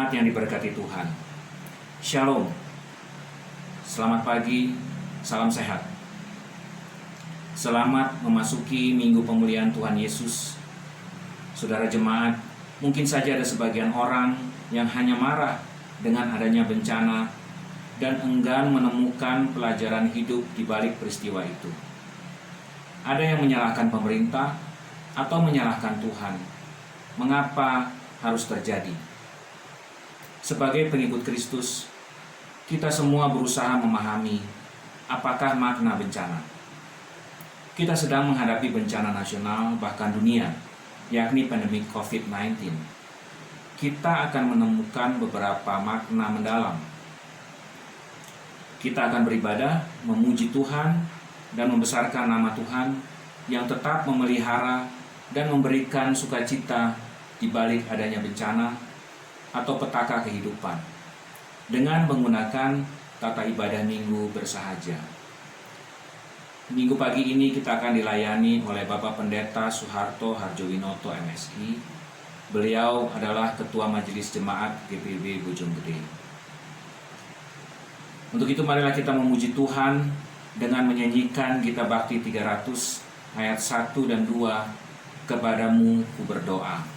Jemaat yang diberkati Tuhan, Shalom, selamat pagi, salam sehat. Selamat memasuki Minggu Pemulihan Tuhan Yesus. Saudara jemaat, mungkin saja ada sebagian orang yang hanya marah dengan adanya bencana dan enggan menemukan pelajaran hidup di balik peristiwa itu. Ada yang menyalahkan pemerintah atau menyalahkan Tuhan. Mengapa harus terjadi? Sebagai pengikut Kristus, kita semua berusaha memahami apakah makna bencana. Kita sedang menghadapi bencana nasional bahkan dunia, yakni pandemi COVID-19. Kita akan menemukan beberapa makna mendalam. Kita akan beribadah, memuji Tuhan, dan membesarkan nama Tuhan yang tetap memelihara dan memberikan sukacita di balik adanya bencana atau petaka kehidupan, dengan menggunakan tata ibadah minggu bersahaja. Minggu pagi ini kita akan dilayani oleh Bapak Pendeta Suharto Harjowinoto MSI. Beliau adalah Ketua Majelis Jemaat GPIB Bojonggede. Untuk itu marilah kita memuji Tuhan dengan menyanyikan Gita Bakti 300 ayat 1 dan 2, Kepadamu ku berdoa.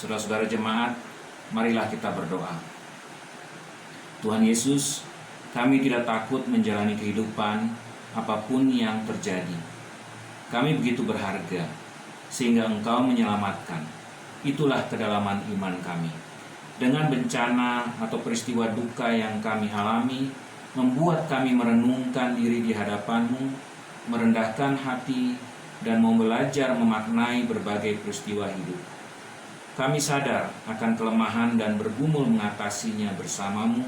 Saudara-saudara jemaat, marilah kita berdoa. Tuhan Yesus, kami tidak takut menjalani kehidupan apapun yang terjadi. Kami begitu berharga. sehingga Engkau menyelamatkan. Itulah kedalaman iman kami. Dengan bencana atau peristiwa duka yang kami alami, membuat kami merenungkan diri di hadapan-Mu, merendahkan hati, dan mau belajar memaknai berbagai peristiwa hidup. Kami sadar akan kelemahan dan bergumul mengatasinya bersama-Mu,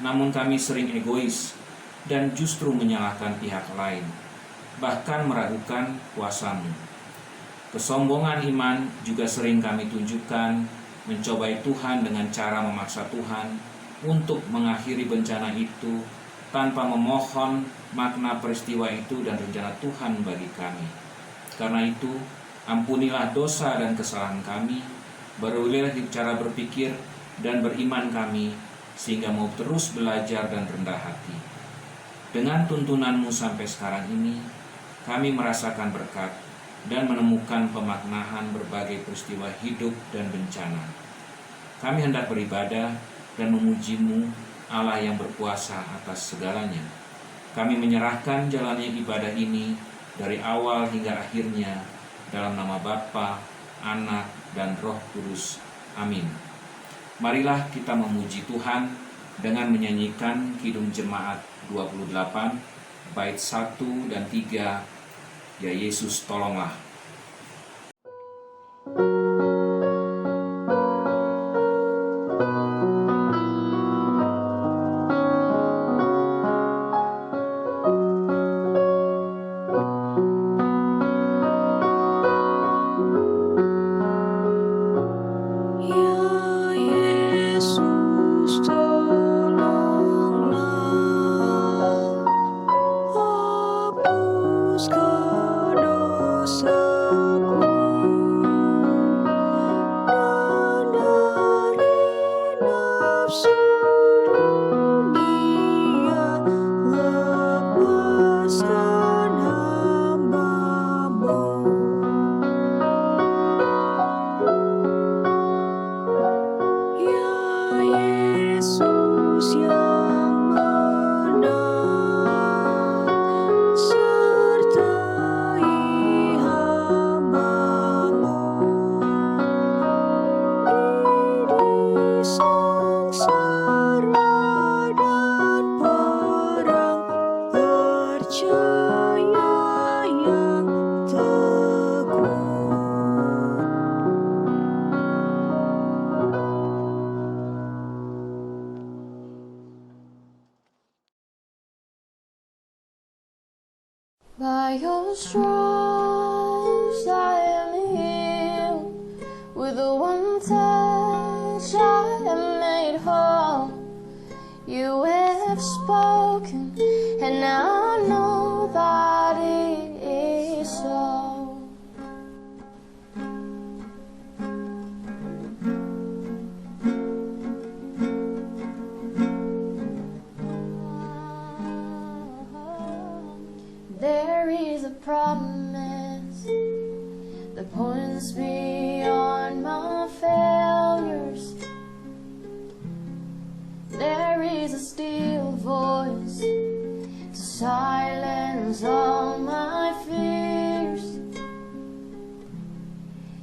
namun kami sering egois dan justru menyalahkan pihak lain, bahkan meragukan kuasa-Mu. Kesombongan iman juga sering kami tunjukkan, mencobai Tuhan dengan cara memaksa Tuhan untuk mengakhiri bencana itu tanpa memohon makna peristiwa itu dan rencana Tuhan bagi kami. Karena itu, ampunilah dosa dan kesalahan kami, barulah cara berpikir dan beriman kami, sehingga mau terus belajar dan rendah hati. Dengan tuntunan-Mu sampai sekarang ini, kami merasakan berkat dan menemukan pemaknaan berbagai peristiwa hidup dan bencana. Kami hendak beribadah dan memuji-Mu, Allah yang berkuasa atas segalanya. Kami menyerahkan jalannya ibadah ini dari awal hingga akhirnya dalam nama Bapa, Anak, dan Roh Kudus. Amin. Marilah kita memuji Tuhan dengan menyanyikan Kidung Jemaat 28, bait 1 dan 3, Ya Yesus tolonglah. By your stripes I am healed, with one touch I am made whole. You have spoken, and I know that it is so. There is a promise that points beyond my failures. There is a still voice to silence all my fears.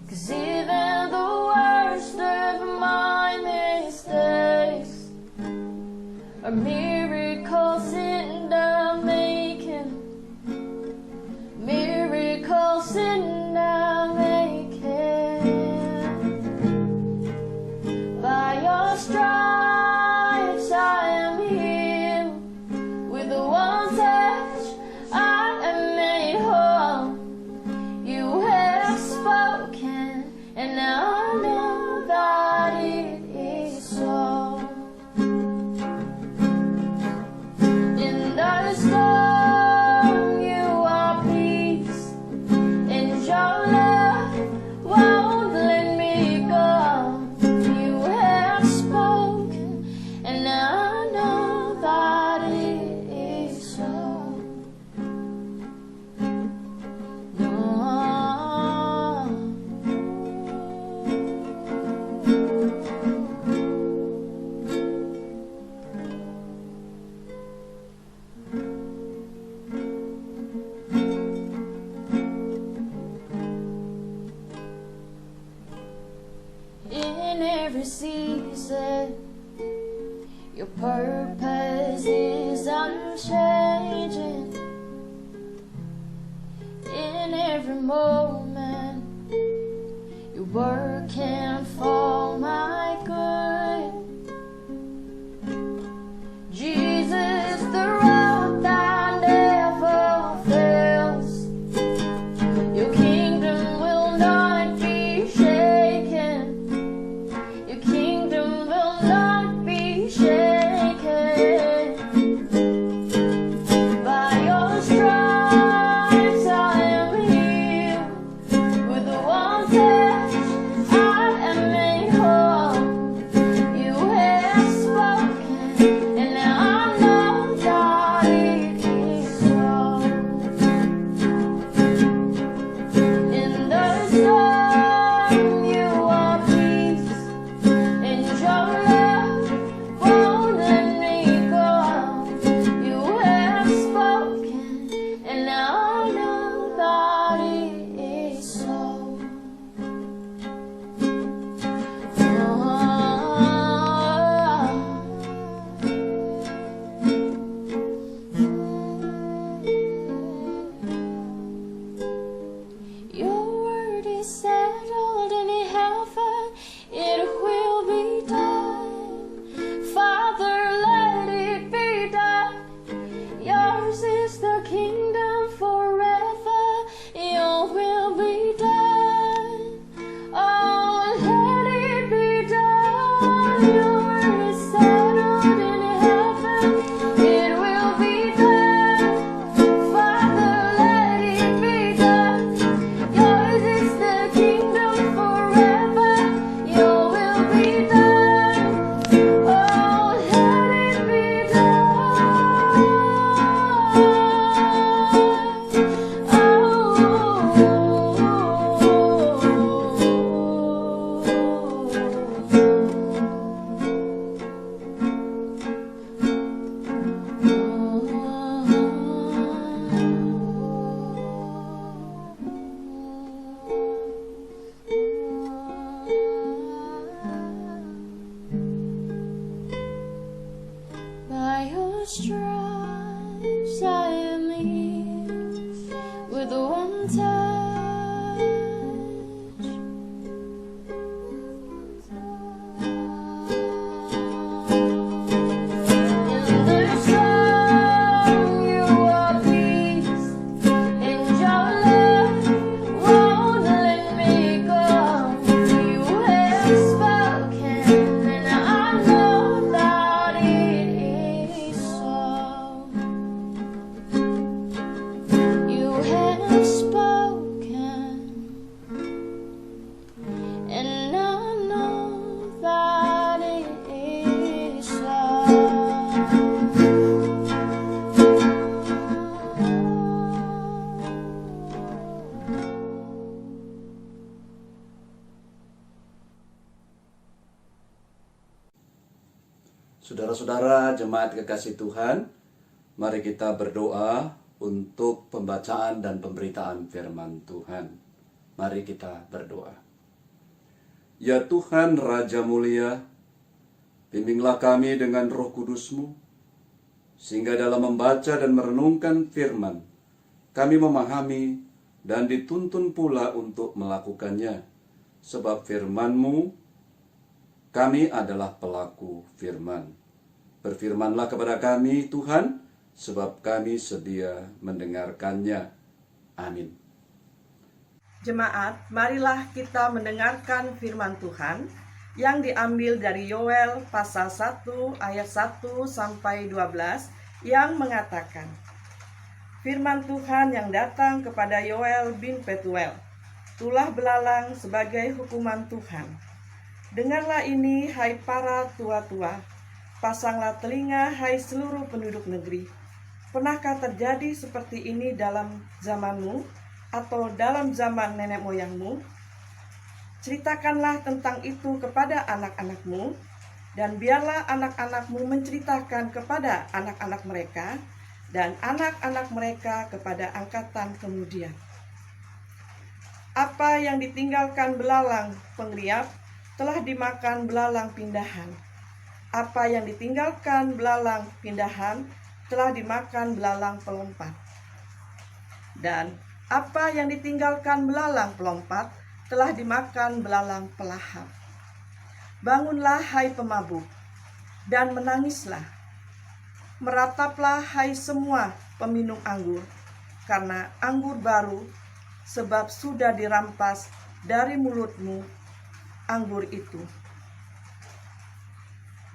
'Cause even the worst of my mistakes are miracles in the making. Miracles in the making. By your stripes I am healed, with one touch I am made whole. You have spoken, and I know that it is so. every season. Your purpose is unchanging. In every moment, you're working for my good. Jesus, the road that never fails. Your kingdom will not be shaken. Your kingdom will not be shaken. By your stripes I am healed. With one touch I am made whole. You have spoken, and now I know that it is so. In the storm you are peace, and your love won't let me go. You have spoken, and now I know that it is so. Your word is settled in heaven, it will be done. Father, let it be done. Yours is the kingdom forever, your will be done. Oh, let it be done. Your word is settled in heaven, it will be done. Father, let it be done. Yours is the kingdom forever, your will be done. Oh, let it be By your stripes I am healed. With one touch. In the storm you are peace, and your love won't let me go. You have spoken, and I know that it is so. You have spoken, and I know that it is so. Saudara-saudara jemaat kekasih Tuhan, mari kita berdoa untuk pembacaan dan pemberitaan firman Tuhan. Mari kita berdoa. Ya Tuhan Raja mulia, bimbinglah kami dengan Roh Kudus-Mu, sehingga dalam membaca dan merenungkan firman, kami memahami dan dituntun pula untuk melakukannya. Sebab firman-Mu, kami adalah pelaku firman. Berfirmanlah kepada kami, Tuhan, sebab kami sedia mendengarkannya. Amin. Jemaat, marilah kita mendengarkan firman Tuhan yang diambil dari Yoel pasal 1 ayat 1 sampai 12 yang mengatakan, firman Tuhan yang datang kepada Yoel bin Petuel, tulah belalang sebagai hukuman Tuhan. Dengarlah ini, hai para tua-tua, pasanglah telinga, hai seluruh penduduk negeri. Pernahkah terjadi seperti ini dalam zamanmu atau dalam zaman nenek moyangmu? Ceritakanlah tentang itu kepada anak-anakmu, dan biarlah anak-anakmu menceritakan kepada anak-anak mereka, dan anak-anak mereka kepada angkatan kemudian. Apa yang ditinggalkan belalang pengeriap telah dimakan belalang pindahan. Apa yang ditinggalkan belalang pindahan telah dimakan belalang pelompat. Dan apa yang ditinggalkan belalang pelompat telah dimakan belalang pelahap. Bangunlah hai pemabuk, dan menangislah. Merataplah hai semua peminum anggur, karena anggur baru, sebab sudah dirampas dari mulutmu anggur itu.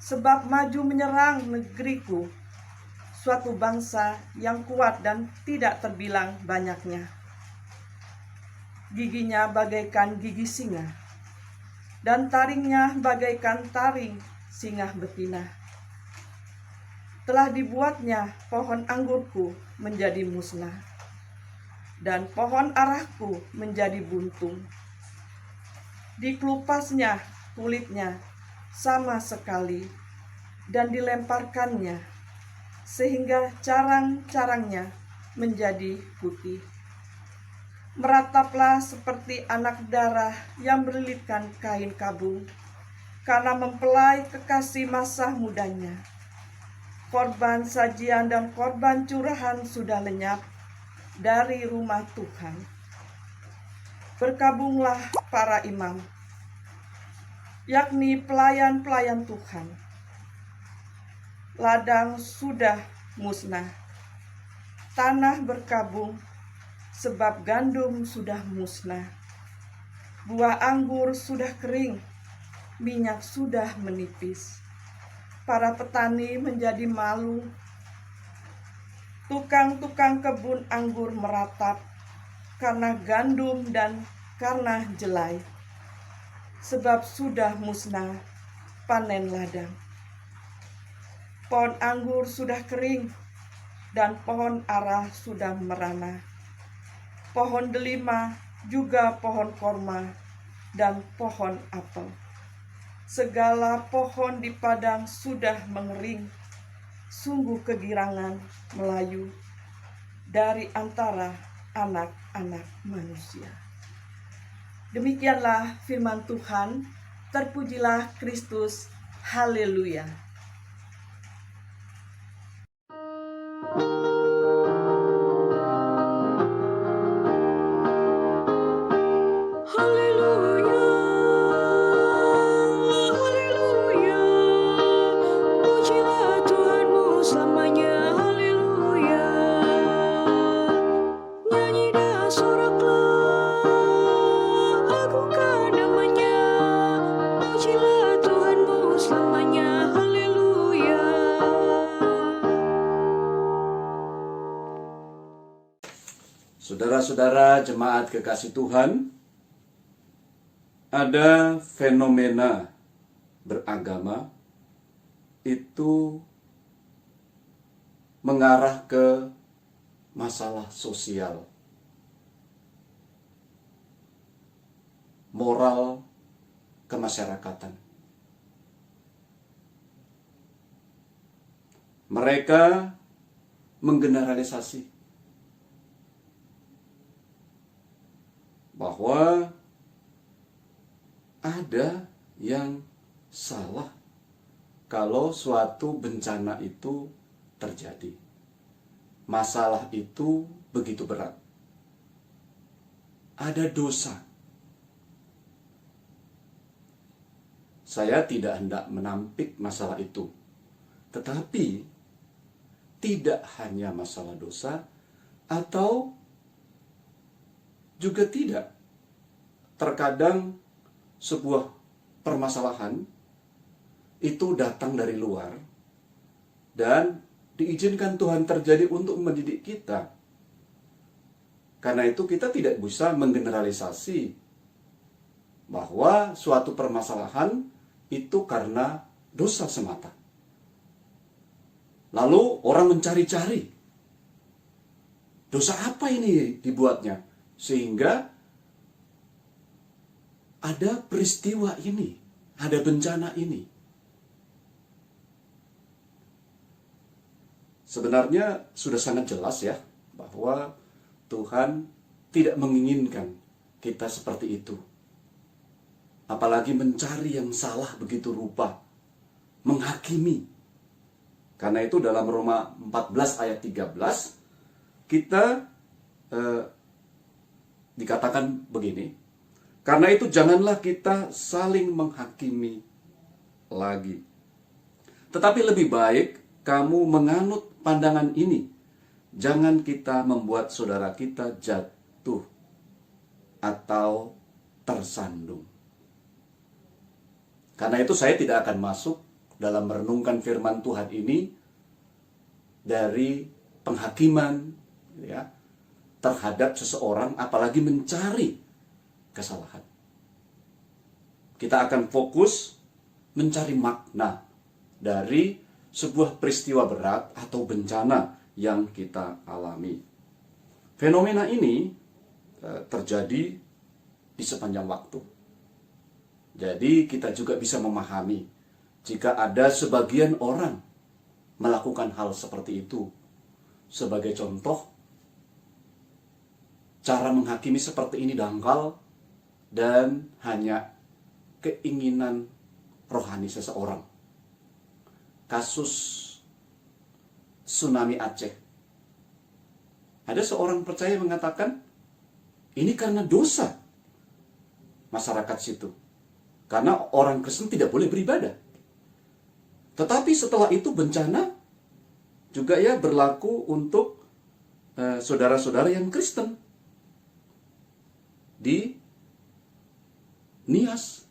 Sebab maju menyerang negeriku suatu bangsa yang kuat dan tidak terbilang banyaknya. Giginya bagaikan gigi singa, dan taringnya bagaikan taring singa betina. Telah dibuatnya pohon anggurku menjadi musnah, dan pohon arahku menjadi buntung. Dikelupasnya kulitnya sama sekali, dan dilemparkannya, sehingga carang-carangnya menjadi putih. Merataplah seperti anak darah yang berlilitkan kain kabung, karena mempelai kekasih masa mudanya. Korban sajian dan korban curahan sudah lenyap dari rumah Tuhan. Berkabunglah para imam, yakni pelayan-pelayan Tuhan. Ladang sudah musnah, tanah berkabung, sebab gandum sudah musnah. Buah anggur sudah kering, minyak sudah menipis. Para petani menjadi malu. Tukang-tukang kebun anggur meratap karena gandum dan karena jelai. Sebab sudah musnah panen ladang. Pohon anggur sudah kering, dan pohon ara sudah merana. Pohon delima, juga pohon korma, dan pohon apel. Segala pohon di padang sudah mengering, sungguh kegirangan melayu dari antara anak-anak manusia. Demikianlah firman Tuhan, terpujilah Kristus, haleluya. Saudara-saudara jemaat kekasih Tuhan, ada fenomena beragama itu mengarah ke masalah sosial, moral kemasyarakatan. Mereka menggeneralisasi bahwa ada yang salah kalau suatu bencana itu terjadi. Masalah itu begitu berat. Ada dosa. Saya tidak hendak menampik masalah itu. Tetapi tidak hanya masalah dosa, atau juga tidak. Terkadang sebuah permasalahan itu datang dari luar dan diizinkan Tuhan terjadi untuk mendidik kita. Karena itu kita tidak bisa menggeneralisasi bahwa suatu permasalahan itu karena dosa semata. Lalu orang mencari-cari, dosa apa ini dibuatnya? Sehingga ada peristiwa ini, ada bencana ini. Sebenarnya sudah sangat jelas ya, bahwa Tuhan tidak menginginkan kita seperti itu. apalagi mencari yang salah begitu rupa, menghakimi. Karena itu dalam Roma 14 ayat 13 kita dikatakan begini, karena itu janganlah kita saling menghakimi lagi, tetapi lebih baik kamu menganut pandangan ini, jangan kita membuat saudara kita jatuh atau tersandung. Karena itu saya tidak akan masuk dalam merenungkan firman Tuhan ini dari penghakiman ya, terhadap seseorang, apalagi mencari kesalahan. Kita akan fokus mencari makna dari sebuah peristiwa berat atau bencana yang kita alami. Fenomena ini terjadi di sepanjang waktu. Jadi kita juga bisa memahami jika ada sebagian orang melakukan hal seperti itu. Sebagai contoh, cara menghakimi seperti ini dangkal dan hanya keinginan rohani seseorang. Kasus tsunami Aceh. Ada seorang percaya mengatakan, ini karena dosa masyarakat situ. Karena orang Kristen tidak boleh beribadah. Tetapi setelah itu bencana juga ya berlaku untuk saudara-saudara yang Kristen di Nias.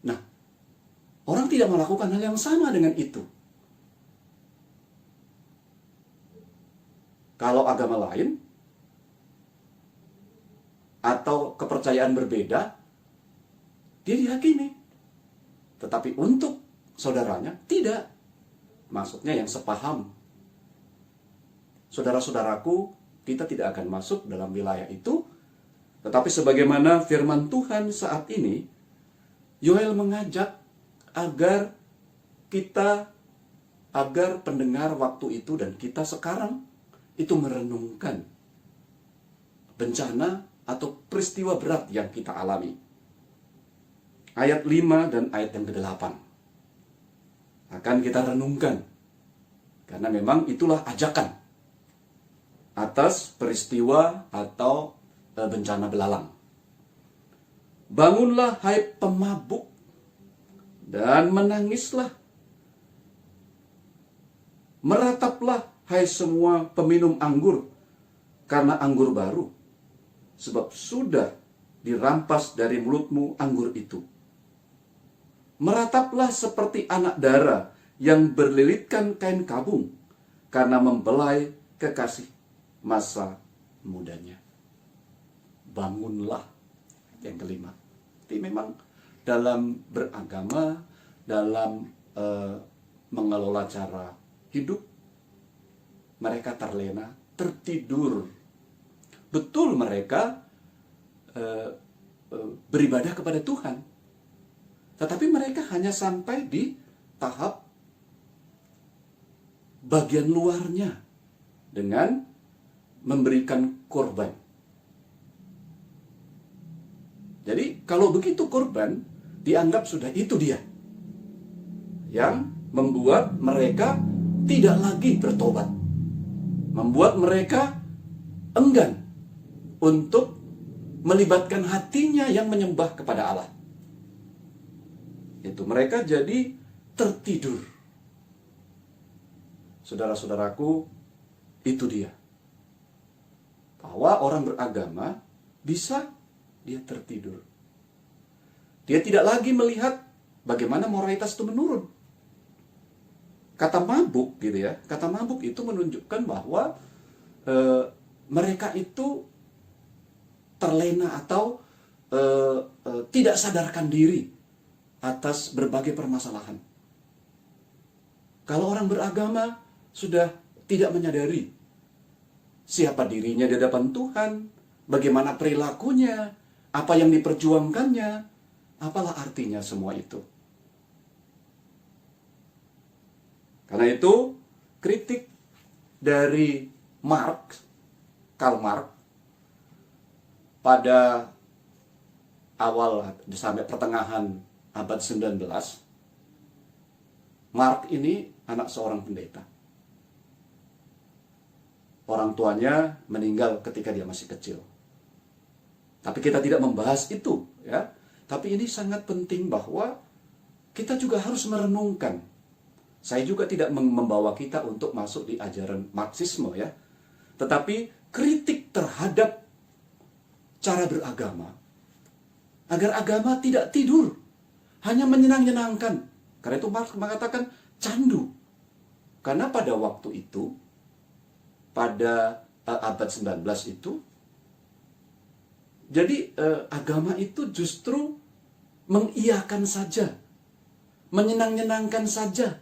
Nah, orang tidak melakukan hal yang sama dengan itu. Kalau agama lain atau kepercayaan berbeda, dia dihakimi. Tetapi untuk saudaranya, tidak. Maksudnya yang sepaham. Saudara-saudaraku, kita tidak akan masuk dalam wilayah itu. Tetapi sebagaimana firman Tuhan saat ini, Yoel mengajak agar pendengar waktu itu dan kita sekarang itu merenungkan bencana atau peristiwa berat yang kita alami. Ayat 5 dan ayat yang ke-8 akan kita renungkan. Karena memang itulah ajakan atas peristiwa atau bencana belalang. Bangunlah hai pemabuk dan menangislah. Merataplah hai semua peminum anggur karena anggur baru, sebab sudah dirampas dari mulutmu anggur itu. Merataplah seperti anak dara yang berlilitkan kain kabung, karena membelai kekasih masa mudanya. Bangunlah, yang kelima. Jadi memang dalam beragama, dalam mengelola cara hidup, mereka terlena, tertidur. Betul mereka beribadah kepada Tuhan, tetapi mereka hanya sampai di tahap bagian luarnya dengan memberikan korban. Jadi kalau begitu korban dianggap sudah itu dia yang membuat mereka tidak lagi bertobat, membuat mereka enggan untuk melibatkan hatinya yang menyembah kepada Allah. Itu mereka jadi tertidur. Saudara-saudaraku, itu dia. Bahwa orang beragama bisa dia tertidur. Dia tidak lagi melihat bagaimana moralitas itu menurun. Kata mabuk gitu ya. Kata mabuk itu menunjukkan bahwa mereka itu terlena atau tidak sadarkan diri atas berbagai permasalahan. Kalau orang beragama sudah tidak menyadari siapa dirinya di hadapan Tuhan, bagaimana perilakunya, apa yang diperjuangkannya, apalah artinya semua itu. Karena itu, kritik dari Karl Marx pada awal sampai pertengahan abad 19, Mark ini anak seorang pendeta. Orang tuanya meninggal ketika dia masih kecil. Tapi kita tidak membahas itu, ya. Tapi ini sangat penting bahwa kita juga harus merenungkan. Saya juga tidak membawa kita untuk masuk di ajaran Marxisme, ya. Tetapi kritik terhadap cara beragama, agar agama tidak tidur, hanya menyenang-nyenangkan. Karena itu Marx mengatakan candu. Karena pada waktu itu, pada abad 19 itu, jadi agama itu justru mengiyakan saja, menyenang-nyenangkan saja,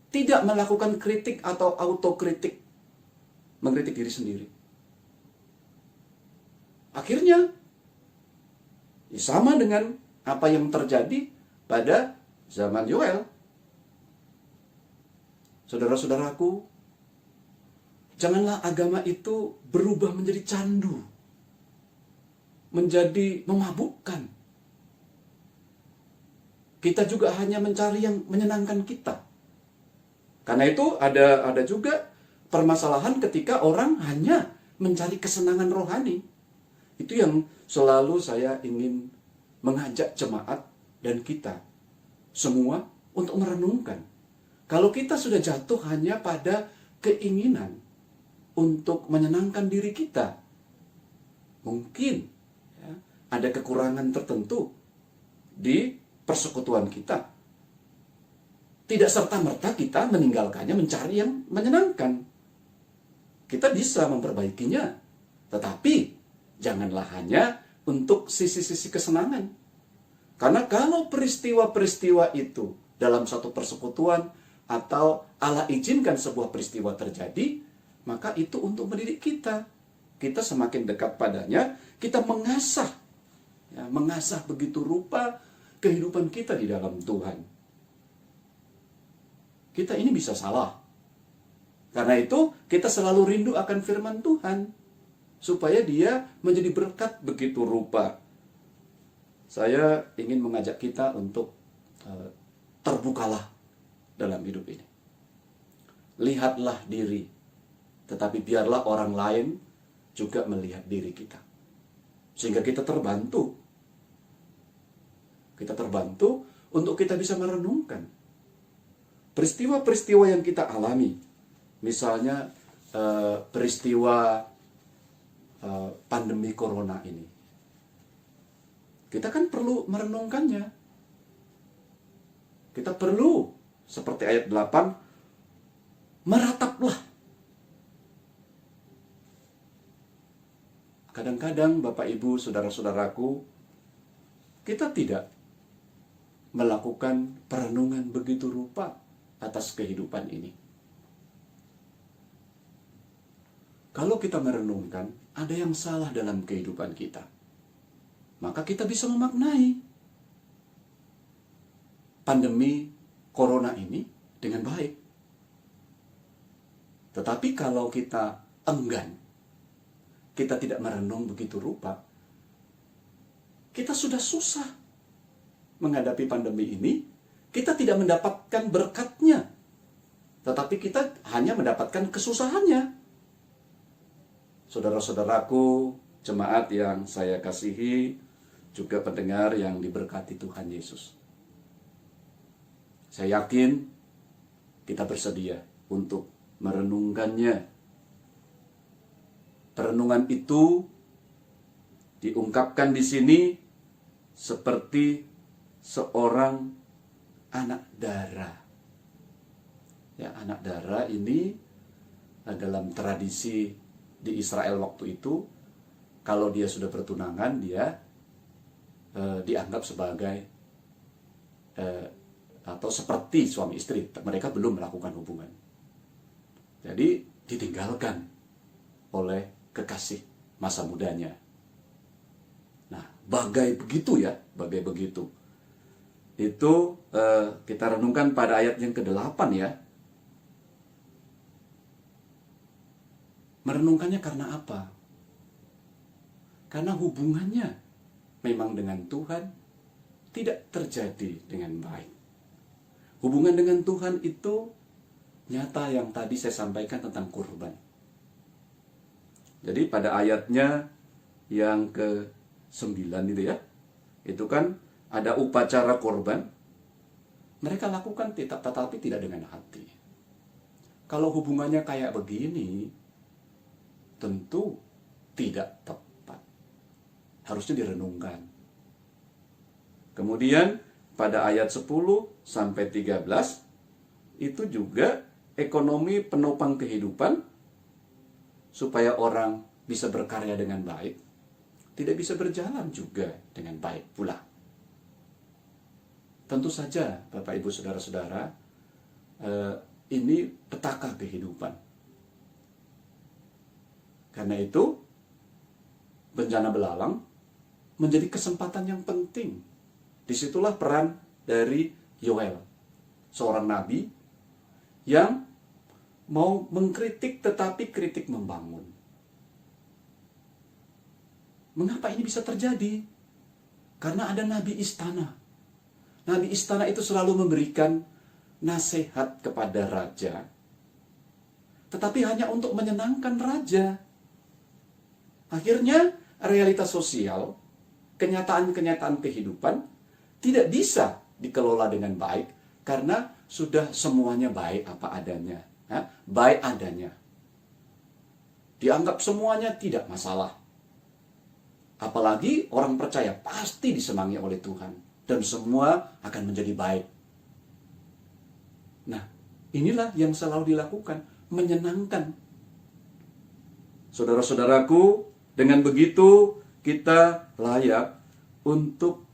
tidak melakukan kritik atau autokritik, mengkritik diri sendiri. Akhirnya, sama dengan apa yang terjadi pada zaman Yoel. Saudara-saudaraku, janganlah agama itu berubah menjadi candu, menjadi memabukkan. Kita juga hanya mencari yang menyenangkan kita. Karena itu ada juga permasalahan ketika orang hanya mencari kesenangan rohani. Itu yang selalu saya ingin mengajak jemaat dan kita semua untuk merenungkan. Kalau kita sudah jatuh hanya pada keinginan untuk menyenangkan diri kita, mungkin ya, ada kekurangan tertentu di persekutuan kita. Tidak serta-merta kita meninggalkannya mencari yang menyenangkan. Kita bisa memperbaikinya, tetapi janganlah hanya untuk sisi-sisi kesenangan. Karena kalau peristiwa-peristiwa itu dalam satu persekutuan atau Allah izinkan sebuah peristiwa terjadi, maka itu untuk mendidik kita. Kita semakin dekat padanya, kita mengasah, ya, mengasah begitu rupa kehidupan kita di dalam Tuhan. Kita ini bisa salah. Karena itu kita selalu rindu akan firman Tuhan, supaya dia menjadi berkat begitu rupa. Saya ingin mengajak kita untuk terbukalah dalam hidup ini. Lihatlah diri, tetapi biarlah orang lain juga melihat diri kita. Sehingga kita terbantu. Kita terbantu untuk kita bisa merenungkan peristiwa-peristiwa yang kita alami. Misalnya peristiwa pandemi corona ini. Kita kan perlu merenungkannya. Kita perlu, seperti ayat 8, merataplah. Kadang-kadang Bapak Ibu, saudara-saudaraku, kita tidak melakukan perenungan begitu rupa atas kehidupan ini. Kalau kita merenungkan, ada yang salah dalam kehidupan kita, maka kita bisa memaknai pandemi corona ini dengan baik. Tetapi kalau kita enggan, kita tidak merenung begitu rupa, kita sudah susah menghadapi pandemi ini. Kita tidak mendapatkan berkatnya, tetapi kita hanya mendapatkan kesusahannya. Saudara-saudaraku, jemaat yang saya kasihi, juga pendengar yang diberkati Tuhan Yesus. Saya yakin kita bersedia untuk merenungkannya. Perenungan itu diungkapkan di sini seperti seorang anak dara. Ya, anak dara ini dalam tradisi di Israel waktu itu, kalau dia sudah bertunangan, dia dianggap sebagai atau seperti suami istri. Mereka belum melakukan hubungan. Jadi ditinggalkan oleh kekasih masa mudanya. Nah, bagai begitu ya, bagai begitu. Itu kita renungkan pada ayat yang ke-8 ya. Merenungkannya karena apa? Karena hubungannya memang dengan Tuhan tidak terjadi dengan baik. Hubungan dengan Tuhan itu nyata yang tadi saya sampaikan tentang kurban. Jadi pada ayatnya yang ke-9 itu ya, itu kan ada upacara kurban. Mereka lakukan tetapi tidak dengan hati. Kalau hubungannya kayak begini, tentu tidak tepat. Harusnya direnungkan. Kemudian pada ayat 10 sampai 13 itu juga ekonomi penopang kehidupan supaya orang bisa berkarya dengan baik, tidak bisa berjalan juga dengan baik pula. Tentu saja Bapak Ibu Saudara-saudara, ini petaka kehidupan. Karena itu bencana belalang menjadi kesempatan yang penting. Disitulah peran dari Yoel, seorang nabi yang mau mengkritik tetapi kritik membangun. Mengapa ini bisa terjadi? Karena ada nabi istana. Nabi istana itu selalu memberikan nasihat kepada raja, tetapi hanya untuk menyenangkan raja. Akhirnya realitas sosial, kenyataan-kenyataan kehidupan tidak bisa dikelola dengan baik karena sudah semuanya baik apa adanya. Baik adanya. Dianggap semuanya tidak masalah. Apalagi orang percaya pasti disenangi oleh Tuhan dan semua akan menjadi baik. Nah, inilah yang selalu dilakukan, menyenangkan. Saudara-saudaraku, dengan begitu kita layak untuk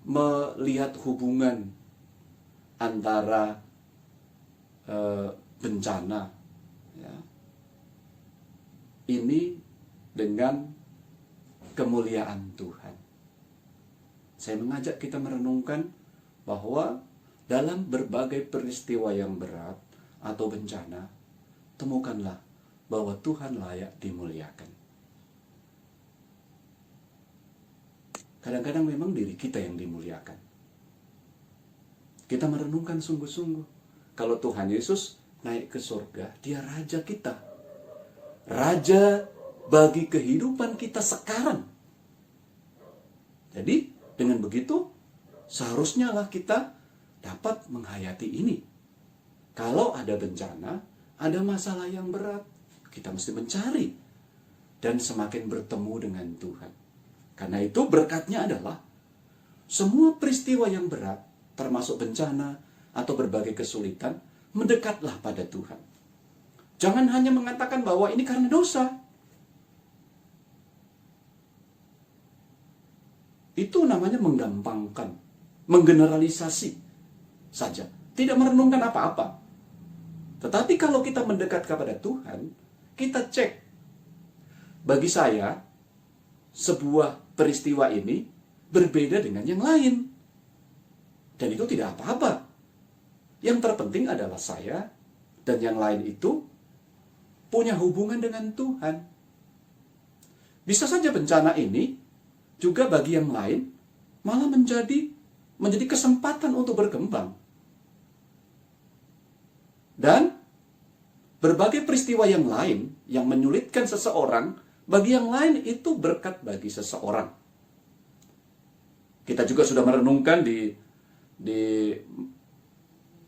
melihat hubungan antara bencana ya, ini dengan kemuliaan Tuhan. Saya mengajak kita merenungkan bahwa dalam berbagai peristiwa yang berat atau bencana, temukanlah bahwa Tuhan layak dimuliakan. Kadang-kadang memang diri kita yang dimuliakan. Kita merenungkan sungguh-sungguh. Kalau Tuhan Yesus naik ke surga, Dia Raja kita. Raja bagi kehidupan kita sekarang. Jadi, dengan begitu, seharusnya lah kita dapat menghayati ini. Kalau ada bencana, ada masalah yang berat, kita mesti mencari dan semakin bertemu dengan Tuhan. Karena itu berkatnya adalah semua peristiwa yang berat, termasuk bencana atau berbagai kesulitan, mendekatlah pada Tuhan. Jangan hanya mengatakan bahwa ini karena dosa. Itu namanya menggampangkan, menggeneralisasi saja. Tidak merenungkan apa-apa. Tetapi kalau kita mendekat kepada Tuhan, kita cek. Bagi saya, sebuah peristiwa ini berbeda dengan yang lain. Dan itu tidak apa-apa. Yang terpenting adalah saya dan yang lain itu punya hubungan dengan Tuhan. Bisa saja bencana ini juga bagi yang lain malah menjadi kesempatan untuk berkembang. Dan berbagai peristiwa yang lain yang menyulitkan seseorang, bagi yang lain itu berkat bagi seseorang. Kita juga sudah merenungkan di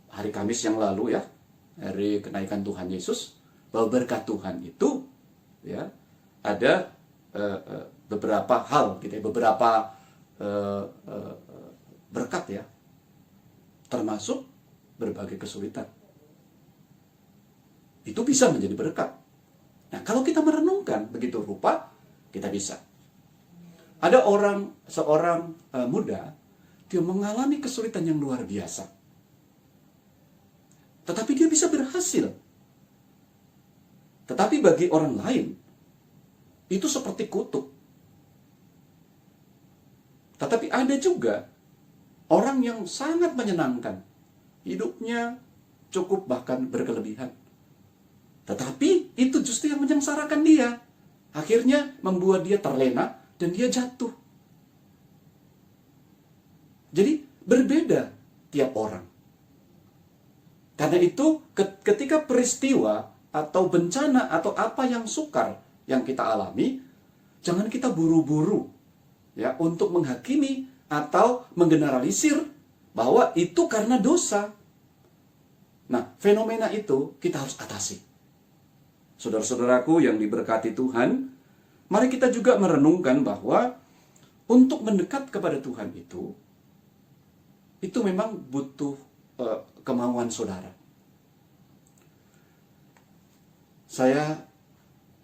hari Kamis yang lalu ya, hari kenaikan Tuhan Yesus, bahwa berkat Tuhan itu ya ada beberapa hal gitu ya, beberapa berkat ya, termasuk berbagai kesulitan. Itu bisa menjadi berkat. Nah, kalau kita merenungkan begitu rupa, kita bisa. Ada seorang muda, dia mengalami kesulitan yang luar biasa. Tetapi dia bisa berhasil. Tetapi bagi orang lain, itu seperti kutuk. Tetapi ada juga orang yang sangat menyenangkan. Hidupnya cukup bahkan berkelebihan. Tetapi itu justru yang menyengsarakan dia. Akhirnya membuat dia terlena dan dia jatuh. berbeda tiap orang. Karena itu ketika peristiwa atau bencana atau apa yang sukar yang kita alami, jangan kita buru-buru ya untuk menghakimi atau menggeneralisir bahwa itu karena dosa. Nah, fenomena itu kita harus atasi. Saudara-saudaraku yang diberkati Tuhan, mari kita juga merenungkan bahwa untuk mendekat kepada Tuhan itu memang butuh kemauan saudara. Saya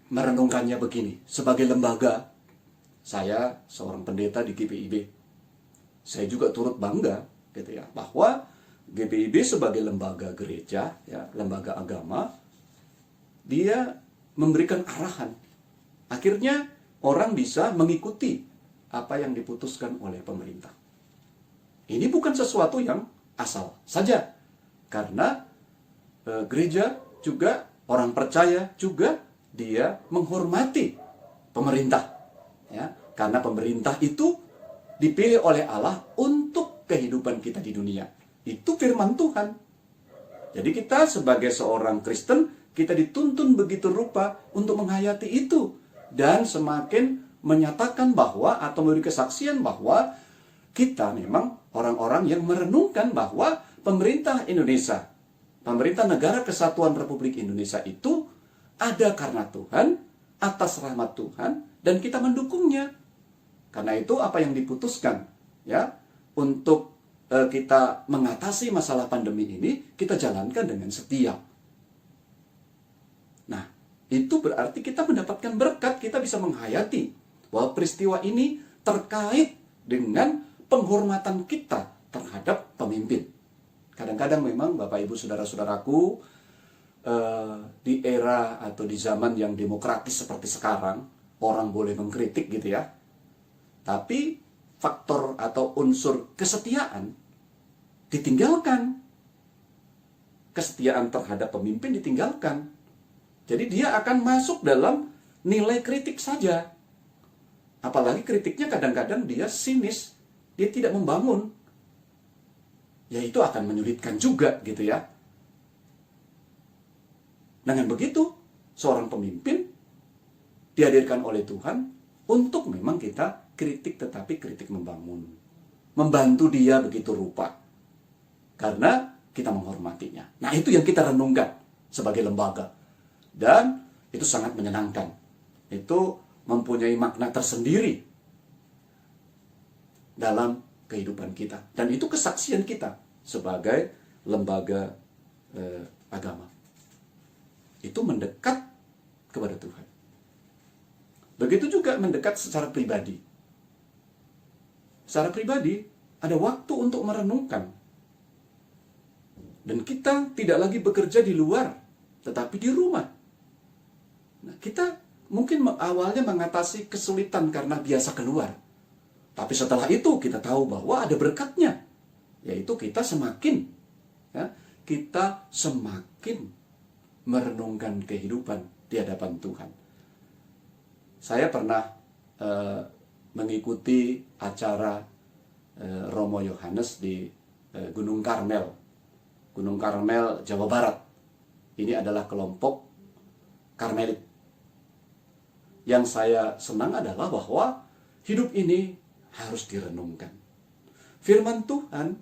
merenungkannya begini, sebagai lembaga, saya seorang pendeta di GPIB. Saya juga turut bangga gitu ya, bahwa GPIB sebagai lembaga gereja, ya, lembaga agama, dia memberikan arahan. Akhirnya orang bisa mengikuti apa yang diputuskan oleh pemerintah. Ini bukan sesuatu yang asal saja, karena gereja juga, orang percaya juga, dia menghormati pemerintah, ya, karena pemerintah itu dipilih oleh Allah untuk kehidupan kita di dunia. Itu firman Tuhan. Jadi kita sebagai seorang Kristen, kita dituntun begitu rupa untuk menghayati itu, dan semakin menyatakan bahwa atau memberi kesaksian bahwa kita memang orang-orang yang merenungkan bahwa pemerintah Indonesia, pemerintah Negara Kesatuan Republik Indonesia itu ada karena Tuhan, atas rahmat Tuhan, dan kita mendukungnya. Karena itu apa yang diputuskan ya untuk kita mengatasi masalah pandemi ini, kita jalankan dengan setia. Nah, itu berarti kita mendapatkan berkat, kita bisa menghayati bahwa peristiwa ini terkait dengan penghormatan kita terhadap pemimpin. Kadang-kadang memang Bapak Ibu Saudara-saudaraku, di era atau di zaman yang demokratis seperti sekarang, orang boleh mengkritik gitu ya. Tapi faktor atau unsur kesetiaan ditinggalkan. Kesetiaan terhadap pemimpin ditinggalkan. Jadi dia akan masuk dalam nilai kritik saja. Apalagi kritiknya kadang-kadang dia sinis, dia tidak membangun. Ya itu akan menyulitkan juga gitu ya. Dengan begitu, seorang pemimpin dihadirkan oleh Tuhan untuk memang kita kritik, tetapi kritik membangun. Membantu dia begitu rupa. Karena kita menghormatinya. Nah, itu yang kita renungkan sebagai lembaga. Dan itu sangat menyenangkan. Itu mempunyai makna tersendiri dalam kehidupan kita. Dan itu kesaksian kita sebagai lembaga agama. Itu mendekat kepada Tuhan. Begitu juga mendekat secara pribadi. Secara pribadi, ada waktu untuk merenungkan. Dan kita tidak lagi bekerja di luar, tetapi di rumah. Nah, kita mungkin awalnya mengatasi kesulitan karena biasa keluar. Tapi setelah itu kita tahu bahwa ada berkatnya. Yaitu kita semakin merenungkan kehidupan di hadapan Tuhan. Saya pernah mengikuti acara Romo Yohanes di Gunung Karmel, Jawa Barat. Ini adalah kelompok Karmelit. Yang saya senang adalah bahwa hidup ini harus direnungkan. Firman Tuhan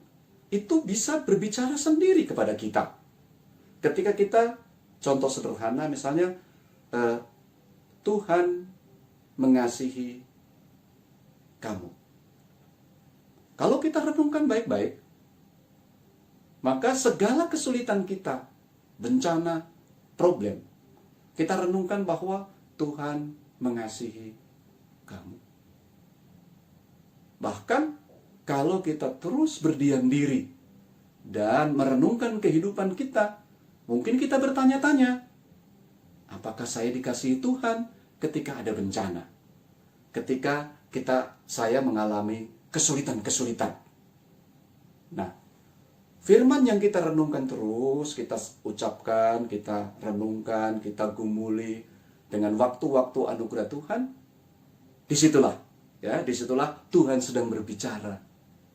itu bisa berbicara sendiri kepada kita. Ketika kita, contoh sederhana misalnya, Tuhan mengasihi kamu. Kalau kita renungkan baik-baik, maka segala kesulitan kita, bencana, problem, kita renungkan bahwa Tuhan mengasihi kamu. Bahkan kalau kita terus berdiam diri dan merenungkan kehidupan kita, mungkin kita bertanya-tanya, apakah saya dikasihi Tuhan ketika ada bencana? Ketika saya mengalami kesulitan-kesulitan. Nah, firman yang kita renungkan terus, kita ucapkan, kita renungkan, kita gumuli dengan waktu-waktu anugerah Tuhan, disitulah Tuhan sedang berbicara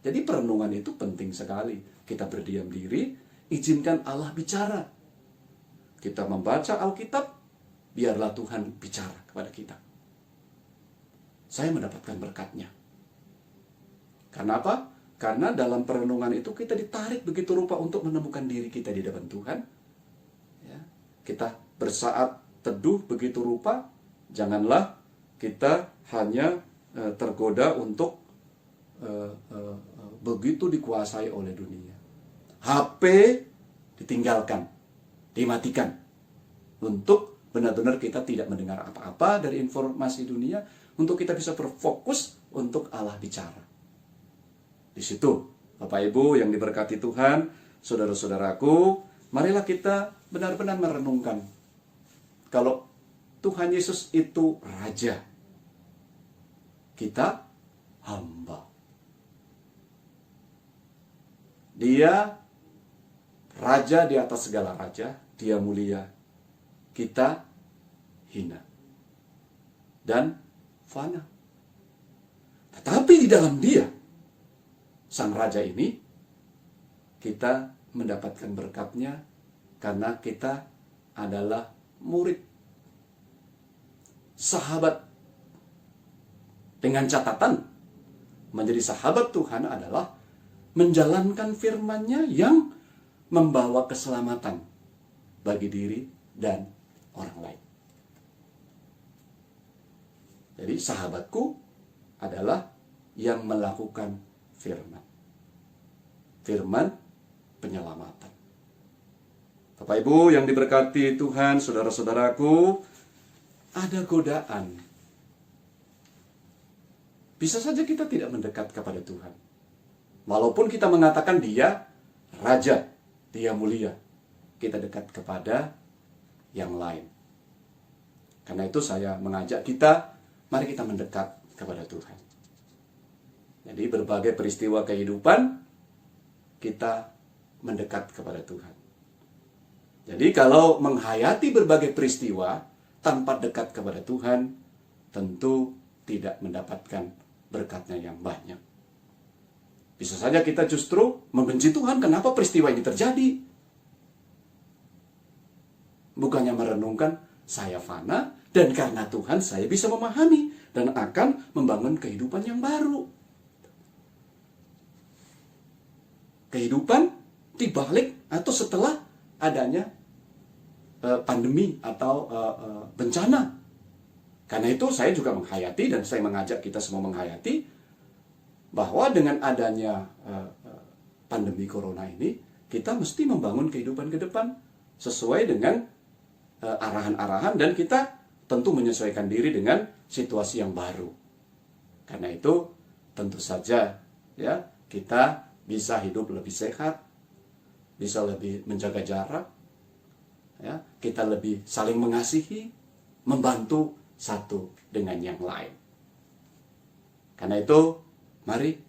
Jadi perenungan itu penting sekali. Kita berdiam diri, izinkan Allah bicara. Kita membaca Alkitab, biarlah Tuhan bicara kepada kita. Saya mendapatkan berkatnya. Karena apa? Karena dalam perenungan itu kita ditarik begitu rupa untuk menemukan diri kita di depan Tuhan. Ya, kita bersaat teduh begitu rupa, janganlah kita hanya tergoda untuk begitu dikuasai oleh dunia. HP ditinggalkan, dimatikan, untuk benar-benar kita tidak mendengar apa-apa dari informasi dunia, untuk kita bisa berfokus untuk Allah bicara. Di situ, Bapak Ibu yang diberkati Tuhan, saudara-saudaraku, marilah kita benar-benar merenungkan kalau Tuhan Yesus itu Raja, kita hamba. Dia Raja di atas segala raja, Dia mulia, kita hina dan fana. Tetapi di dalam Dia, Sang Raja ini, kita mendapatkan berkatnya karena kita adalah murid, sahabat. Dengan catatan, menjadi sahabat Tuhan adalah menjalankan firman-Nya yang membawa keselamatan bagi diri dan orang lain. Jadi sahabatku adalah yang melakukan firman. Firman penyelamatan. Bapak Ibu yang diberkati Tuhan, saudara-saudaraku, ada godaan. Bisa saja kita tidak mendekat kepada Tuhan. Walaupun kita mengatakan Dia Raja, Dia mulia, kita dekat kepada yang lain. Karena itu saya mengajak kita, mari kita mendekat kepada Tuhan. Jadi berbagai peristiwa kehidupan, kita mendekat kepada Tuhan. Jadi kalau menghayati berbagai peristiwa tanpa dekat kepada Tuhan, tentu tidak mendapatkan berkatnya yang banyak. Bisa saja kita justru membenci Tuhan, kenapa peristiwa ini terjadi? Bukannya merenungkan, saya fana, dan karena Tuhan saya bisa memahami, dan akan membangun kehidupan yang baru. Kehidupan dibalik atau setelah adanya pandemi atau bencana. Karena itu saya juga menghayati, dan saya mengajak kita semua menghayati, bahwa dengan adanya pandemi corona ini, kita mesti membangun kehidupan ke depan sesuai dengan arahan-arahan, dan kita tentu menyesuaikan diri dengan situasi yang baru. Karena itu tentu saja ya, kita bisa hidup lebih sehat, bisa lebih menjaga jarak, ya, kita lebih saling mengasihi, membantu satu dengan yang lain. Karena itu mari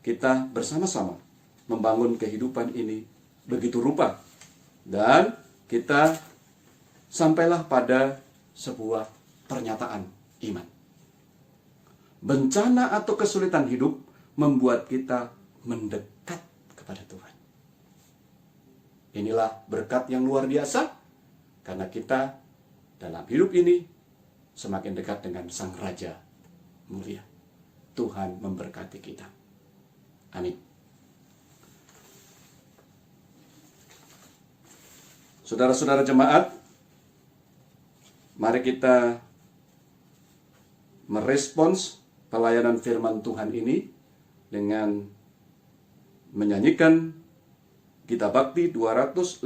kita bersama-sama membangun kehidupan ini begitu rupa, dan kita sampailah pada sebuah pernyataan iman. Bencana atau kesulitan hidup membuat kita mendekat kepada Tuhan. Inilah berkat yang luar biasa, karena kita dalam hidup ini semakin dekat dengan Sang Raja mulia. Tuhan memberkati kita. Amin. Saudara-saudara jemaat, mari kita merespons pelayanan firman Tuhan ini dengan menyanyikan Gita Bakti 259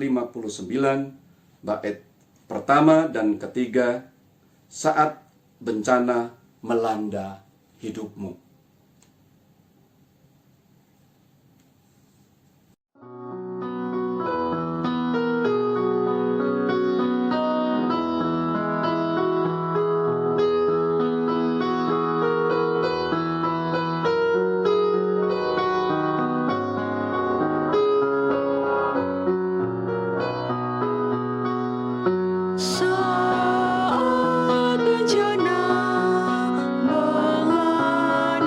bait pertama dan ketiga, Saat Bencana Melanda Hidupmu. Saat bencana melanda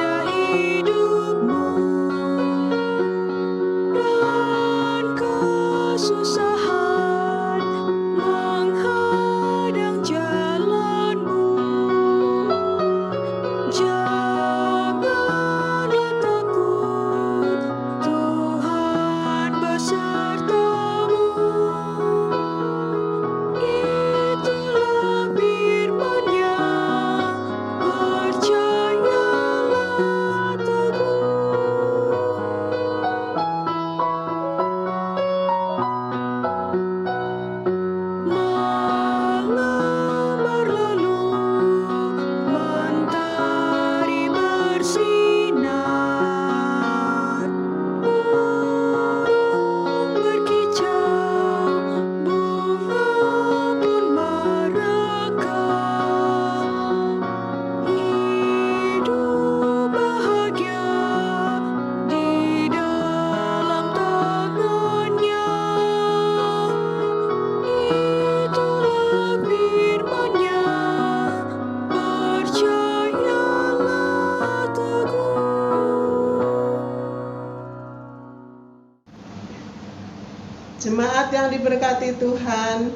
Jemaat yang diberkati Tuhan,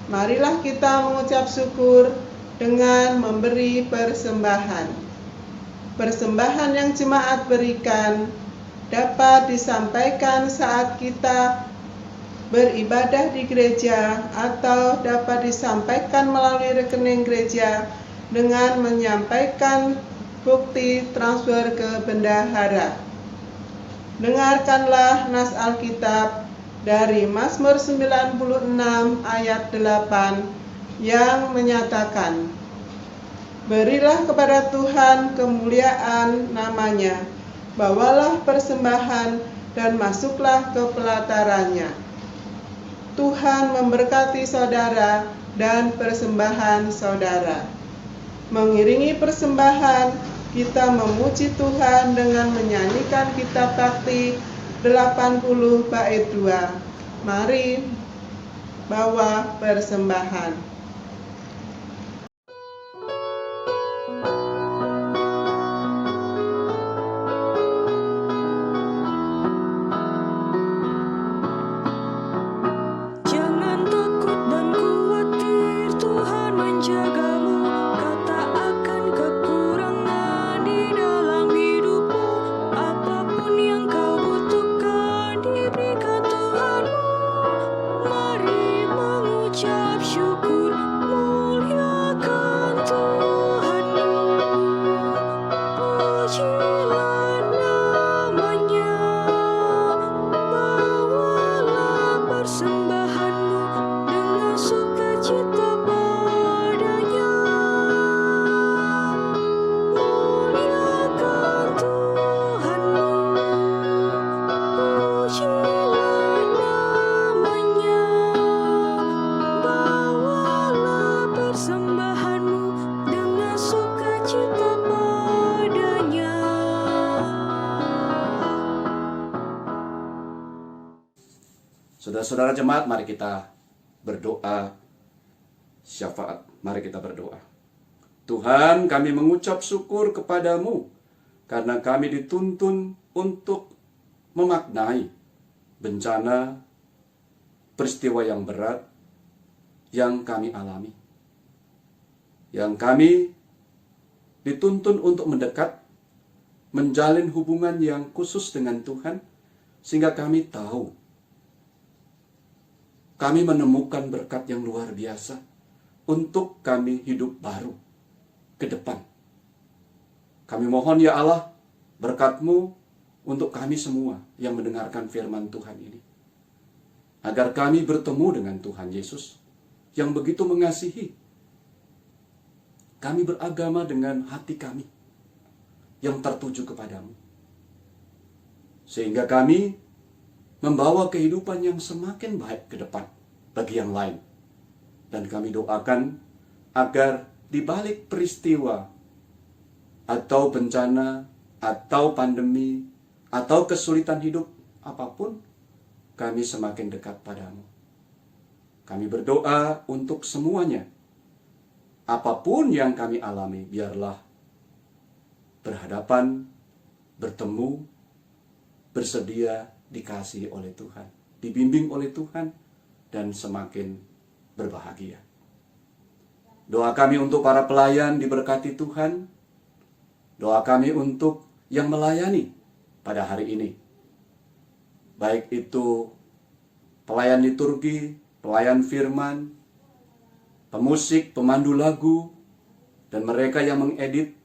marilah kita mengucap syukur dengan memberi persembahan. Persembahan yang jemaat berikan dapat disampaikan saat kita beribadah di gereja atau dapat disampaikan melalui rekening gereja dengan menyampaikan bukti transfer ke bendahara. Dengarkanlah nas Alkitab dari Mazmur 96 ayat 8 yang menyatakan, "Berilah kepada Tuhan kemuliaan namanya, bawalah persembahan dan masuklah ke pelatarannya." Tuhan memberkati saudara dan persembahan saudara. Mengiringi persembahan, kita memuji Tuhan dengan menyanyikan kitab Bakti 80 bait 2. Mari bawa persembahan. Jangan takut dan khawatir, Tuhan menjagamu. Kau tak akan kekurangan di dalam hidupmu. Apapun yang kau butuhkan diberikan Tuhanmu. Mari mengucap syukur, muliakan Tuhanmu. Pujilah namanya, bawalah persembahanmu dengan sukacita padanya. Muliakan Tuhanmu, pujilah namanya, bawalah persembahanmu dengan sukacita padanya. Saudara-saudara jemaat, mari kita berdoa syafaat. Mari kita berdoa. Tuhan, kami mengucap syukur kepadamu karena kami dituntun untuk memaknai bencana, peristiwa yang berat yang kami alami. Yang kami dituntun untuk mendekat, menjalin hubungan yang khusus dengan Tuhan, sehingga kami tahu kami menemukan berkat yang luar biasa untuk kami hidup baru ke depan. Kami mohon ya Allah, berkat-Mu untuk kami semua yang mendengarkan firman Tuhan ini. Agar kami bertemu dengan Tuhan Yesus yang begitu mengasihi. Kami beragama dengan hati kami yang tertuju kepadamu. Sehingga kami membawa kehidupan yang semakin baik ke depan bagi yang lain. Dan kami doakan agar di balik peristiwa atau bencana atau pandemi atau kesulitan hidup apapun, kami semakin dekat padamu. Kami berdoa untuk semuanya. Apapun yang kami alami, biarlah berhadapan, bertemu, bersedia dikasihi oleh Tuhan, dibimbing oleh Tuhan, dan semakin berbahagia. Doa kami untuk para pelayan diberkati Tuhan. Doa kami untuk yang melayani pada hari ini. Baik itu pelayan liturgi, pelayan firman, pemusik, pemandu lagu, dan mereka yang mengedit,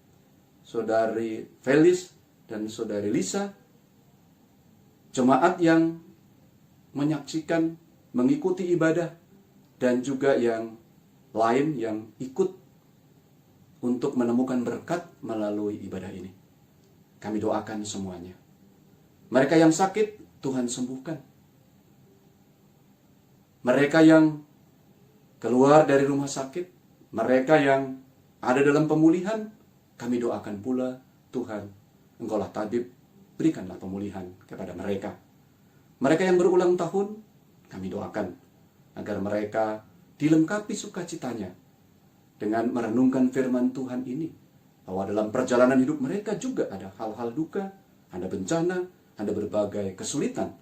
Saudari Felis dan Saudari Lisa, jemaat yang menyaksikan, mengikuti ibadah, dan juga yang lain yang ikut untuk menemukan berkat melalui ibadah ini. Kami doakan semuanya. Mereka yang sakit, Tuhan sembuhkan. Mereka yang keluar dari rumah sakit, mereka yang ada dalam pemulihan, kami doakan pula, Tuhan, Engkaulah tabib, berikanlah pemulihan kepada mereka. Mereka yang berulang tahun, kami doakan agar mereka dilengkapi sukacitanya dengan merenungkan firman Tuhan ini, bahwa dalam perjalanan hidup mereka juga ada hal-hal duka, ada bencana, ada berbagai kesulitan.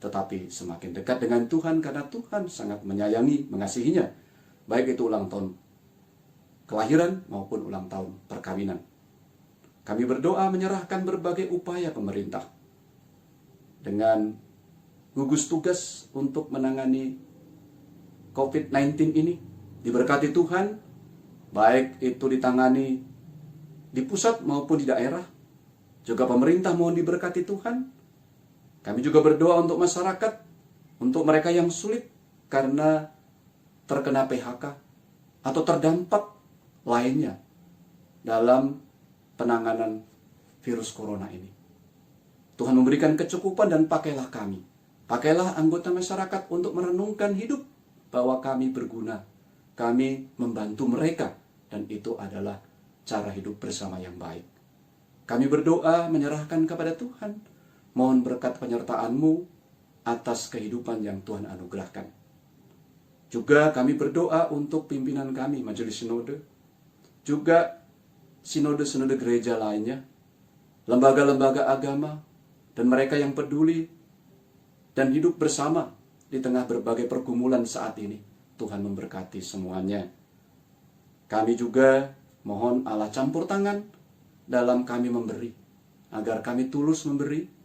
tetapi semakin dekat dengan Tuhan karena Tuhan sangat menyayangi, mengasihinya, baik itu ulang tahun kelahiran maupun ulang tahun perkawinan. Kami berdoa menyerahkan berbagai upaya pemerintah dengan gugus tugas untuk menangani COVID-19 ini. Diberkati Tuhan, baik itu ditangani di pusat maupun di daerah. Juga pemerintah mohon diberkati Tuhan. Kami juga berdoa untuk masyarakat, untuk mereka yang sulit karena terkena PHK atau terdampak lainnya dalam penanganan virus corona ini. Tuhan memberikan kecukupan dan pakailah kami. Pakailah anggota masyarakat untuk merenungkan hidup bahwa kami berguna. Kami membantu mereka dan itu adalah cara hidup bersama yang baik. Kami berdoa menyerahkan kepada Tuhan. Mohon berkat penyertaan-Mu atas kehidupan yang Tuhan anugerahkan. Juga kami berdoa untuk pimpinan kami, Majelis Sinode, juga sinode-sinode gereja lainnya, lembaga-lembaga agama, dan mereka yang peduli dan hidup bersama di tengah berbagai pergumulan saat ini. Tuhan memberkati semuanya. Kami juga mohon Allah campur tangan dalam kami memberi, agar kami tulus memberi.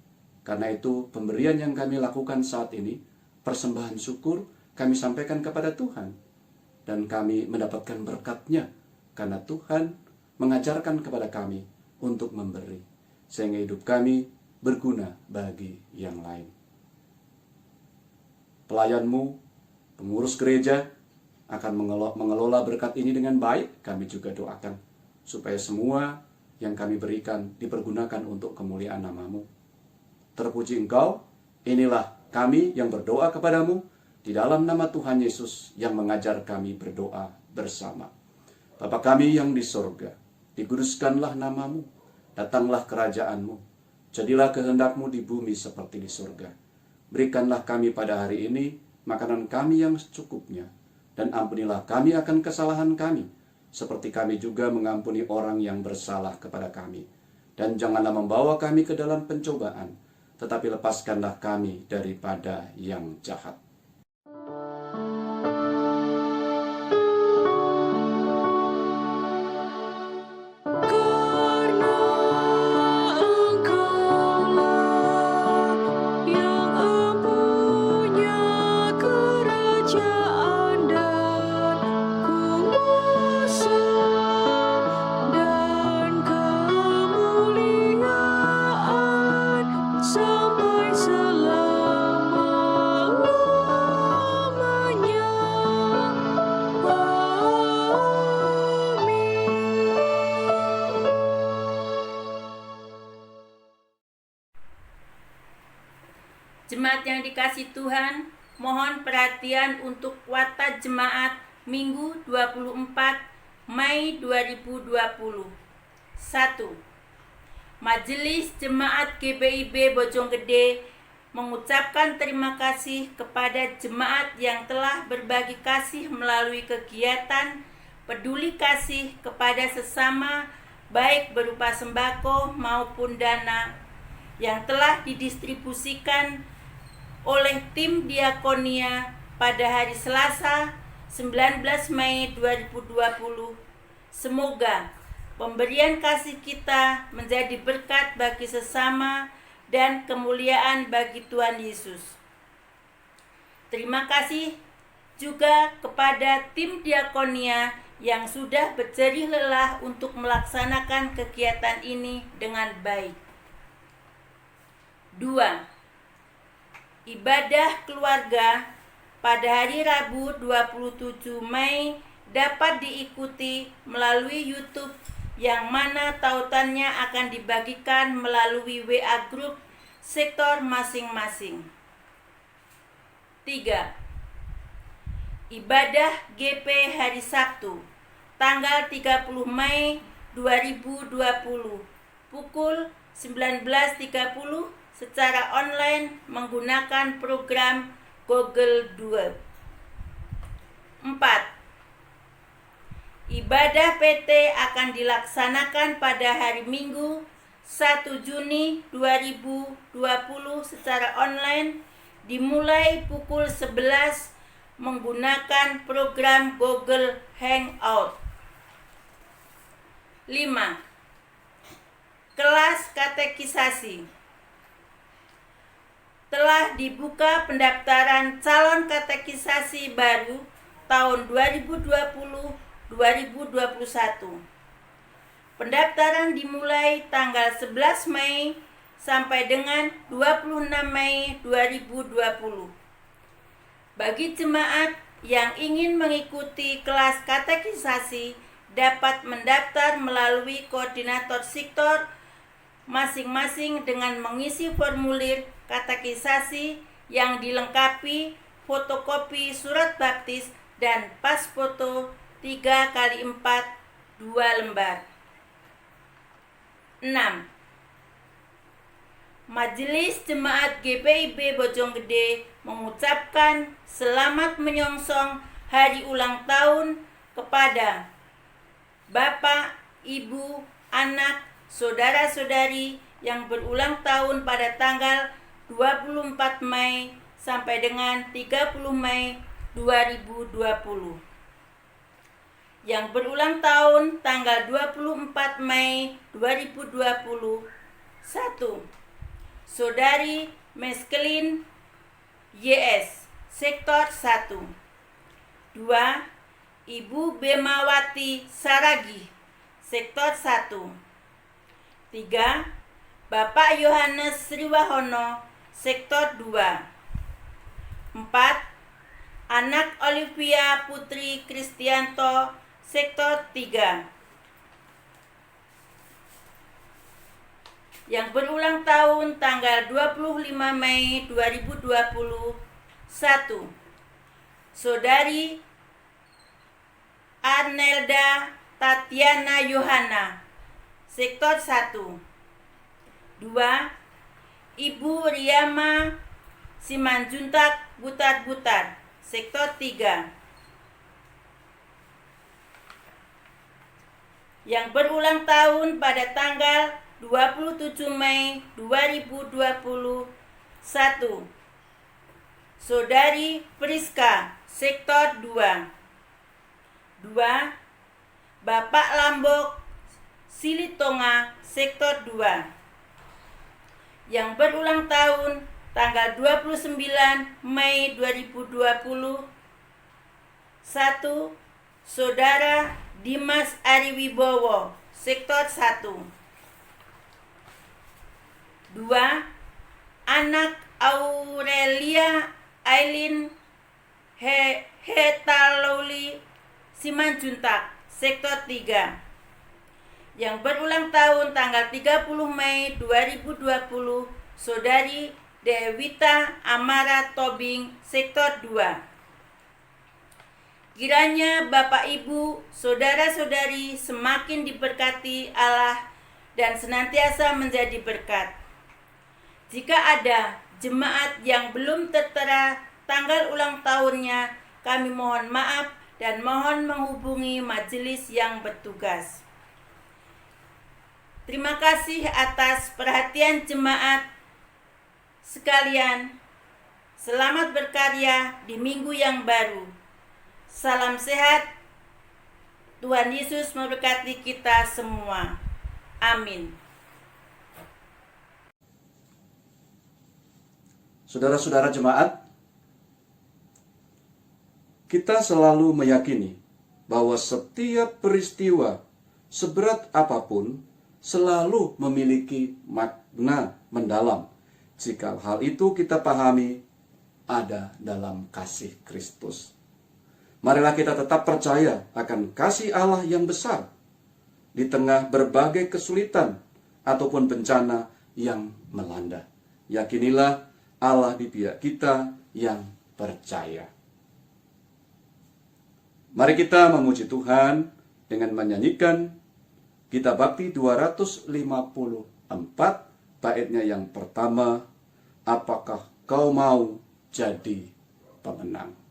Karena itu pemberian yang kami lakukan saat ini, persembahan syukur kami sampaikan kepada Tuhan. Dan kami mendapatkan berkat-Nya. Karena Tuhan mengajarkan kepada kami untuk memberi. Sehingga hidup kami berguna bagi yang lain. Pelayan-Mu, pengurus gereja, akan mengelola berkat ini dengan baik. Kami juga doakan supaya semua yang kami berikan dipergunakan untuk kemuliaan nama-Mu. Terpuji Engkau, inilah kami yang berdoa kepadamu di dalam nama Tuhan Yesus yang mengajar kami berdoa bersama. Bapa kami yang di sorga, dikuduskanlah namamu, datanglah kerajaan-Mu, jadilah kehendak-Mu di bumi seperti di sorga. Berikanlah kami pada hari ini makanan kami yang secukupnya, dan ampunilah kami akan kesalahan kami, seperti kami juga mengampuni orang yang bersalah kepada kami. Dan janganlah membawa kami ke dalam pencobaan, tetapi lepaskanlah kami daripada yang jahat. Karena Engkaulah yang empunya kerajaan dan kuasa dan kemuliaan sampai selama-lamanya. Jemaat yang dikasihi Tuhan, mohon perhatian untuk Warta Jemaat Minggu 24 Mei 2020. 1. Majelis Jemaat GBIB Bojonggede mengucapkan terima kasih kepada jemaat yang telah berbagi kasih melalui kegiatan peduli kasih kepada sesama, baik berupa sembako maupun dana yang telah didistribusikan oleh tim Diakonia pada hari Selasa 19 Mei 2020. Semoga pemberian kasih kita menjadi berkat bagi sesama dan kemuliaan bagi Tuhan Yesus. Terima kasih juga kepada tim Diakonia yang sudah berjerih lelah untuk melaksanakan kegiatan ini dengan baik. 2. Ibadah keluarga pada hari Rabu 27 Mei dapat diikuti melalui YouTube yang mana tautannya akan dibagikan melalui WA Group sektor masing-masing. 3. Ibadah GP hari Sabtu tanggal 30 Mei 2020 pukul 19.30 secara online menggunakan program Google Duo. 4. Ibadah PT akan dilaksanakan pada hari Minggu 1 Juni 2020 secara online dimulai pukul 11 menggunakan program Google Hangout. 5. Kelas katekisasi. Telah dibuka pendaftaran calon katekisasi baru tahun 2020-2021. Pendaftaran dimulai tanggal 11 Mei sampai dengan 26 Mei 2020. Bagi jemaat yang ingin mengikuti kelas katekisasi dapat mendaftar melalui koordinator sektor masing-masing dengan mengisi formulir katekisasi yang dilengkapi fotokopi surat baptis dan pas foto 3x4 2 lembar. 6. Majelis Jemaat GPIB Bojonggede mengucapkan selamat menyongsong hari ulang tahun kepada Bapak, Ibu, anak, saudara-saudari yang berulang tahun pada tanggal 24 Mei sampai dengan 30 Mei 2020. Yang berulang tahun tanggal 24 Mei 2020. 1. Saudari Meskelin YS, Sektor 1. 2. Ibu Bemawati Saragi, Sektor 1. 3. Bapak Yohanes Sriwahono, Sektor 2. 4. Anak Olivia Putri Kristianto, Sektor 3. Yang berulang tahun tanggal 25 Mei 2020. 1. Saudari Arnelda Tatiana Yohana, Sektor 1. 2. Ibu Riyama Simanjuntak Butar-Butar, Sektor 3. Yang berulang tahun pada tanggal 27 Mei 2020. 1. Saudari Priska, Sektor 2. 2. Bapak Lambok Silitonga, Sektor 2. Yang berulang tahun tanggal 29 Mei 2020. 1. Saudara Dimas Ariwibowo, Sektor 1. 2. Anak Aurelia Aileen Hetaloli Simanjuntak, Sektor 3. Yang berulang tahun tanggal 30 Mei 2020. Saudari Dewita Amara Tobing, Sektor 2. Kiranya Bapak Ibu, saudara-saudari semakin diberkati Allah dan senantiasa menjadi berkat. Jika ada jemaat yang belum tertera tanggal ulang tahunnya, kami mohon maaf dan mohon menghubungi majelis yang bertugas. Terima kasih atas perhatian jemaat sekalian. Selamat berkarya di minggu yang baru. Salam sehat. Tuhan Yesus memberkati kita semua. Amin. Saudara-saudara jemaat, kita selalu meyakini bahwa setiap peristiwa seberat apapun selalu memiliki makna mendalam jika hal itu kita pahami ada dalam kasih Kristus. Marilah kita tetap percaya akan kasih Allah yang besar di tengah berbagai kesulitan ataupun bencana yang melanda. Yakinilah Allah di pihak kita yang percaya. Mari kita memuji Tuhan dengan menyanyikan Kitab Bakti 254, baitnya yang pertama, apakah kau mau jadi pemenang?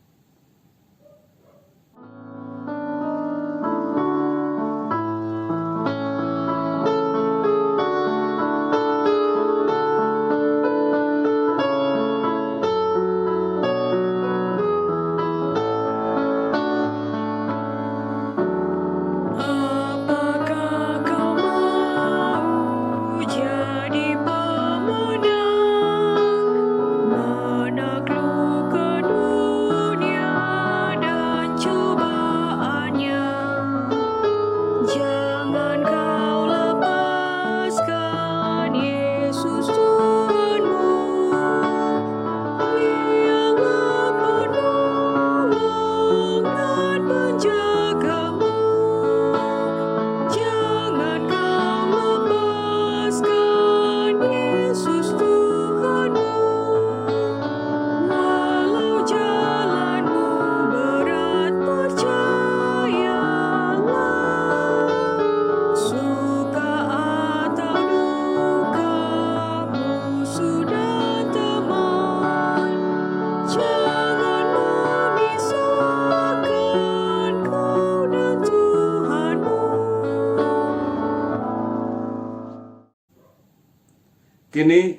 Kini,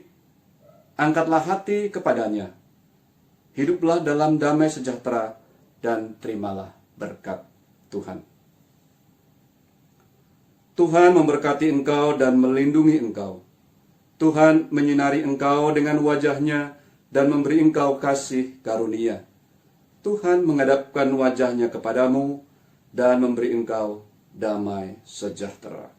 angkatlah hati kepadanya. Hiduplah dalam damai sejahtera dan terimalah berkat Tuhan. Tuhan memberkati engkau dan melindungi engkau. Tuhan menyinari engkau dengan wajah-Nya dan memberi engkau kasih karunia. Tuhan menghadapkan wajah-Nya kepadamu dan memberi engkau damai sejahtera.